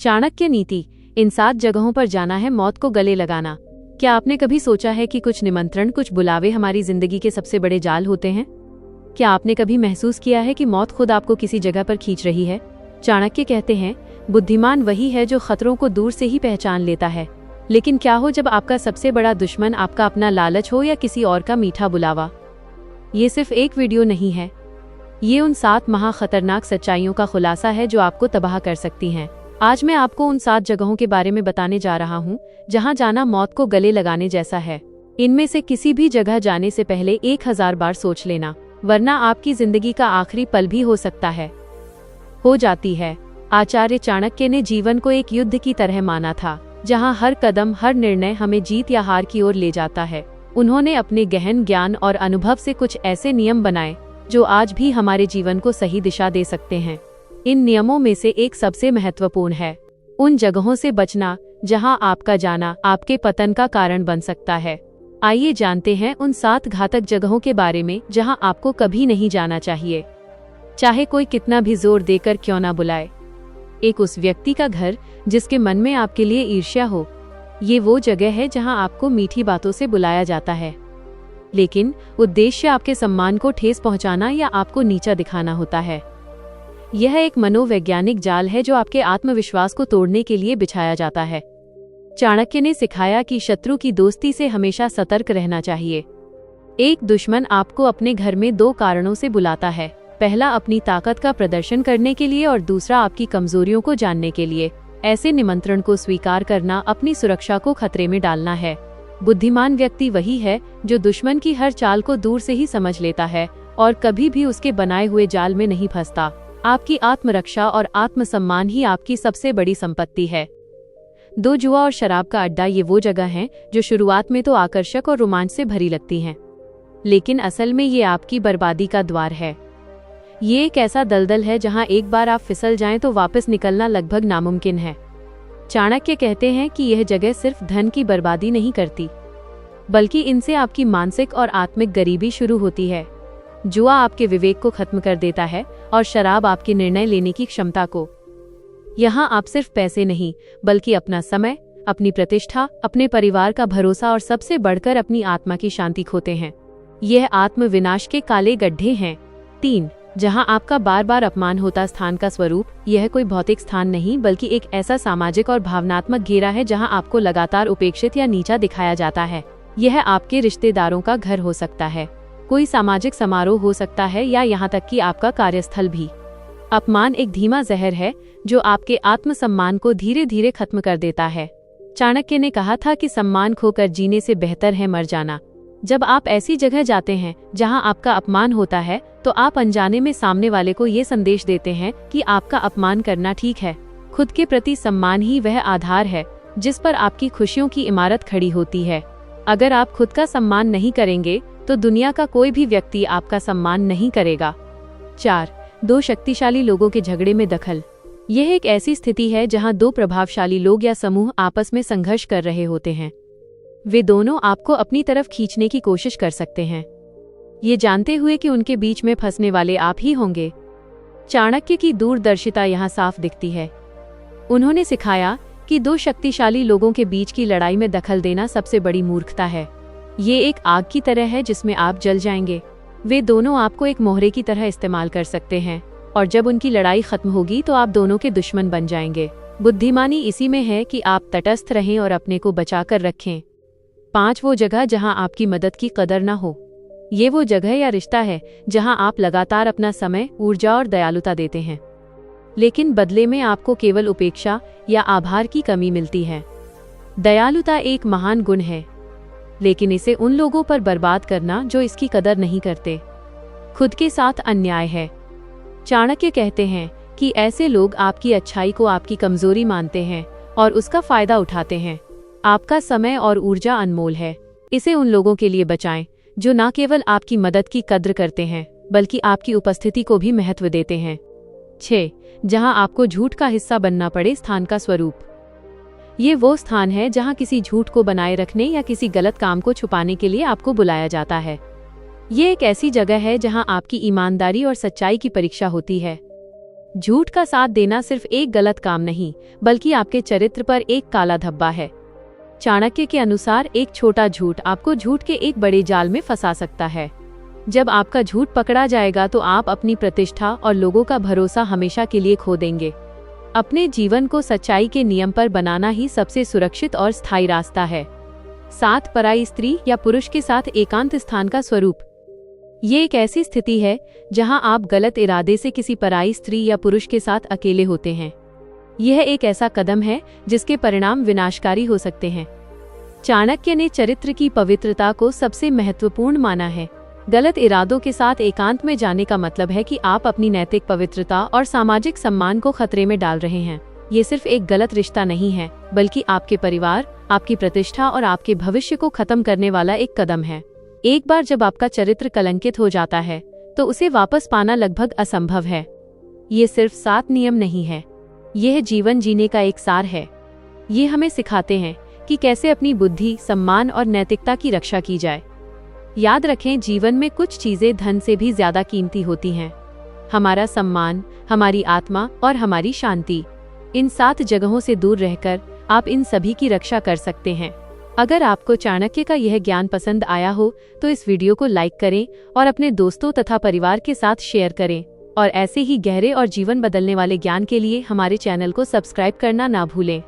चाणक्य नीति। इन 7 जगहों पर जाना है मौत को गले लगाना। क्या आपने कभी सोचा है कि कुछ निमंत्रण, कुछ बुलावे हमारी जिंदगी के सबसे बड़े जाल होते हैं? क्या आपने कभी महसूस किया है कि मौत खुद आपको किसी जगह पर खींच रही है? चाणक्य कहते हैं, बुद्धिमान वही है जो खतरों को दूर से ही पहचान लेता है। लेकिन क्या हो जब आपका सबसे बड़ा दुश्मन आपका अपना लालच हो या किसी और का मीठा बुलावा? ये सिर्फ एक वीडियो नहीं है, ये उन 7 महा खतरनाक सच्चाइयों का खुलासा है जो आपको तबाह कर सकती हैं। आज मैं आपको उन 7 जगहों के बारे में बताने जा रहा हूँ जहाँ जाना मौत को गले लगाने जैसा है। इनमें से किसी भी जगह जाने से पहले 1000 बार सोच लेना, वरना आपकी जिंदगी का आखिरी पल भी हो जाती है। आचार्य चाणक्य ने जीवन को एक युद्ध की तरह माना था, जहाँ हर कदम, हर निर्णय हमें जीत या हार की ओर ले जाता है। उन्होंने अपने गहन ज्ञान और अनुभव से कुछ ऐसे नियम बनाए जो आज भी हमारे जीवन को सही दिशा दे सकते हैं। इन नियमों में से एक सबसे महत्वपूर्ण है, उन जगहों से बचना जहां आपका जाना आपके पतन का कारण बन सकता है। आइए जानते हैं उन 7 घातक जगहों के बारे में जहां आपको कभी नहीं जाना चाहिए, चाहे कोई कितना भी जोर देकर क्यों ना बुलाए। एक, उस व्यक्ति का घर जिसके मन में आपके लिए ईर्ष्या हो। ये वो जगह है जहां आपको मीठी बातों से बुलाया जाता है, लेकिन उद्देश्य आपके सम्मान को ठेस पहुंचाना या आपको नीचा दिखाना होता है। यह एक मनोवैज्ञानिक जाल है जो आपके आत्मविश्वास को तोड़ने के लिए बिछाया जाता है। चाणक्य ने सिखाया कि शत्रु की दोस्ती से हमेशा सतर्क रहना चाहिए। एक दुश्मन आपको अपने घर में 2 कारणों से बुलाता है। पहला, अपनी ताकत का प्रदर्शन करने के लिए, और दूसरा, आपकी कमजोरियों को जानने के लिए। ऐसे निमंत्रण को स्वीकार करना अपनी सुरक्षा को खतरे में डालना है। बुद्धिमान व्यक्ति वही है जो दुश्मन की हर चाल को दूर से ही समझ लेता है और कभी भी उसके बनाए हुए जाल में नहीं फंसता। आपकी आत्मरक्षा और आत्मसम्मान ही आपकी सबसे बड़ी संपत्ति है। 2, जुआ और शराब का अड्डा। ये वो जगह हैं जो शुरुआत में तो आकर्षक और रोमांच से भरी लगती हैं, लेकिन असल में ये आपकी बर्बादी का द्वार है। ये एक ऐसा दलदल है जहां एक बार आप फिसल जाएं तो वापस निकलना लगभग नामुमकिन है। चाणक्य कहते हैं कि यह जगह सिर्फ धन की बर्बादी नहीं करती, बल्कि इनसे आपकी मानसिक और आत्मिक गरीबी शुरू होती है। जुआ आपके विवेक को खत्म कर देता है और शराब आपके निर्णय लेने की क्षमता को। यहाँ आप सिर्फ पैसे नहीं, बल्कि अपना समय, अपनी प्रतिष्ठा, अपने परिवार का भरोसा और सबसे बढ़कर अपनी आत्मा की शांति खोते हैं। यह आत्मविनाश के काले गड्ढे हैं। 3, जहां आपका बार बार अपमान होता स्थान का स्वरूप। यह कोई भौतिक स्थान नहीं, बल्कि एक ऐसा सामाजिक और भावनात्मक घेरा है जहां आपको लगातार उपेक्षित या नीचा दिखाया जाता है। यह आपके रिश्तेदारों का घर हो सकता है, कोई सामाजिक समारोह हो सकता है, या यहाँ तक कि आपका कार्यस्थल भी। अपमान एक धीमा जहर है जो आपके आत्मसम्मान को धीरे धीरे खत्म कर देता है। चाणक्य ने कहा था कि सम्मान खोकर जीने से बेहतर है मर जाना। जब आप ऐसी जगह जाते हैं जहां आपका अपमान होता है, तो आप अनजाने में सामने वाले को ये संदेश देते हैं कि आपका अपमान करना ठीक है। खुद के प्रति सम्मान ही वह आधार है जिस पर आपकी खुशियों की इमारत खड़ी होती है। अगर आप खुद का सम्मान नहीं करेंगे तो दुनिया का कोई भी व्यक्ति आपका सम्मान नहीं करेगा। 4, 2 शक्तिशाली लोगों के झगड़े में दखल। यह एक ऐसी स्थिति है जहां 2 प्रभावशाली लोग या समूह आपस में संघर्ष कर रहे होते हैं। वे दोनों आपको अपनी तरफ खींचने की कोशिश कर सकते हैं, ये जानते हुए कि उनके बीच में फंसने वाले आप ही होंगे। चाणक्य की दूरदर्शिता यहाँ साफ दिखती है। उन्होंने सिखाया कि 2 शक्तिशाली लोगों के बीच की लड़ाई में दखल देना सबसे बड़ी मूर्खता है। ये एक आग की तरह है जिसमें आप जल जाएंगे। वे दोनों आपको एक मोहरे की तरह इस्तेमाल कर सकते हैं, और जब उनकी लड़ाई खत्म होगी तो आप दोनों के दुश्मन बन जाएंगे। बुद्धिमानी इसी में है कि आप तटस्थ रहें और अपने को बचा कर रखें। 5, वो जगह जहां आपकी मदद की कदर न हो। ये वो जगह या रिश्ता है जहां आप लगातार अपना समय, ऊर्जा और दयालुता देते हैं, लेकिन बदले में आपको केवल उपेक्षा या आभार की कमी मिलती है। दयालुता एक महान गुण है, लेकिन इसे उन लोगों पर बर्बाद करना जो इसकी कदर नहीं करते, खुद के साथ अन्याय है। चाणक्य कहते हैं कि ऐसे लोग आपकी अच्छाई को आपकी कमजोरी मानते हैं और उसका फायदा उठाते हैं। आपका समय और ऊर्जा अनमोल है, इसे उन लोगों के लिए बचाएं जो न केवल आपकी मदद की कद्र करते हैं, बल्कि आपकी उपस्थिति को भी महत्व देते हैं। 6, जहां आपको झूठ का हिस्सा बनना पड़े स्थान का स्वरूप। ये वो स्थान है जहां किसी झूठ को बनाए रखने या किसी गलत काम को छुपाने के लिए आपको बुलाया जाता है। ये एक ऐसी जगह है जहां आपकी ईमानदारी और सच्चाई की परीक्षा होती है। झूठ का साथ देना सिर्फ एक गलत काम नहीं, बल्कि आपके चरित्र पर एक काला धब्बा है। चाणक्य के अनुसार एक छोटा झूठ आपको झूठ के एक बड़े जाल में फंसा सकता है। जब आपका झूठ पकड़ा जाएगा तो आप अपनी प्रतिष्ठा और लोगों का भरोसा हमेशा के लिए खो देंगे। अपने जीवन को सच्चाई के नियम पर बनाना ही सबसे सुरक्षित और स्थायी रास्ता है। साथ पराई स्त्री या पुरुष के साथ एकांत स्थान का स्वरूप। ये एक ऐसी स्थिति है जहां आप गलत इरादे से किसी पराई स्त्री या पुरुष के साथ अकेले होते हैं। यह एक ऐसा कदम है जिसके परिणाम विनाशकारी हो सकते हैं। चाणक्य ने चरित्र की पवित्रता को सबसे महत्वपूर्ण माना है। गलत इरादों के साथ एकांत में जाने का मतलब है कि आप अपनी नैतिक पवित्रता और सामाजिक सम्मान को खतरे में डाल रहे हैं। ये सिर्फ एक गलत रिश्ता नहीं है, बल्कि आपके परिवार, आपकी प्रतिष्ठा और आपके भविष्य को खत्म करने वाला एक कदम है। एक बार जब आपका चरित्र कलंकित हो जाता है तो उसे वापस पाना लगभग असंभव है। ये सिर्फ 7 नियम नहीं है, यह जीवन जीने का एक सार है। ये हमें सिखाते हैं कि कैसे अपनी बुद्धि, सम्मान और नैतिकता की रक्षा की जाए। याद रखें, जीवन में कुछ चीजें धन से भी ज्यादा कीमती होती हैं। हमारा सम्मान, हमारी आत्मा और हमारी शांति। इन 7 जगहों से दूर रहकर आप इन सभी की रक्षा कर सकते हैं। अगर आपको चाणक्य का यह ज्ञान पसंद आया हो तो इस वीडियो को लाइक करें और अपने दोस्तों तथा परिवार के साथ शेयर करें। और ऐसे ही गहरे और जीवन बदलने वाले ज्ञान के लिए हमारे चैनल को सब्सक्राइब करना ना भूलें।